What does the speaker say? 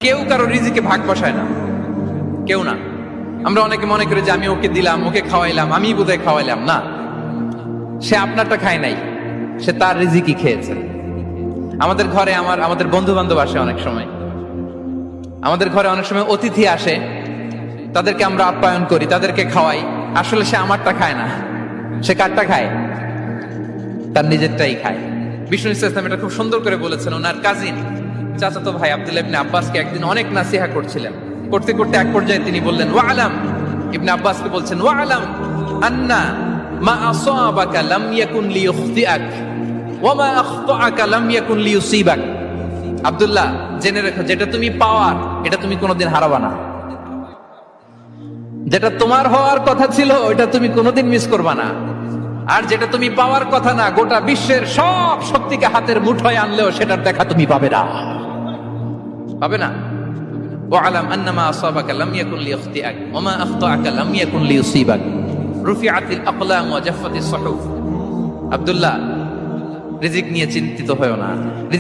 কেউ কারো রিজিকে ভাগ বসায় না, কেউ না। আমরা অনেকে মনে করি যে আমি ওকে দিলাম, ওকে খাওয়াইলাম, আমি বোধহয় খাওয়াইলাম। না, সে আপনারটা খায় নাই, সে তার রিজিকই খেয়েছে। আমাদের ঘরে আমাদের বন্ধু বান্ধব আসে অনেক সময়, আমাদের ঘরে অনেক সময় অতিথি আসে, তাদেরকে আমরা আপ্যায়ন করি, তাদেরকে খাওয়াই। আসলে সে আমারটা খায় না, সে কারটা খায়? তার নিজেরটাই খায়। বিষ্ণু ইসলাম এটা খুব সুন্দর করে বলেছেন। ওনার কাজিন চাচাতো ভাই আব্দুল্লাহ ইবনে আব্বাসকে একদিন অনেক নাসিহা করছিলেন। করতে করতে এক পর্যায়ে তিনি বললেন, ওয়া আলাম, ইবনে আব্বাসকে বলছেন, ওয়া আলাম আন্না মা আসাবাকা লাম ইয়াকুন লিইখতিআক ওয়া মা আখতাআকা লাম ইয়াকুন লিইউসিবাক। আব্দুল্লাহ, জেনে রেখো, যেটা তুমি পাওয়ার এটা তুমি কোনোদিন হারাবা না। যেটা তোমার হওয়ার কথা ছিল ওইটা তুমি কোনোদিন মিস করবা না। আর যেটা তুমি পাওয়ার কথা না, গোটা বিশ্বের সব শক্তিকে হাতের মুঠোয় আনলেও সেটার দেখা তুমি পাবে না, পাবে না। ওয়ালাম আন্নামা আসাবাকা লাম ইয়াকুন লিইখতিআক ওয়া মা আখতাআকা লাম ইয়াকুন লিইউসিবাক রুফিআতিল আকলাম ওয়া জাফফাতিস সুহুফ। আব্দুল্লাহ, রিজিক নিয়ে চিন্তিত হয়ো না।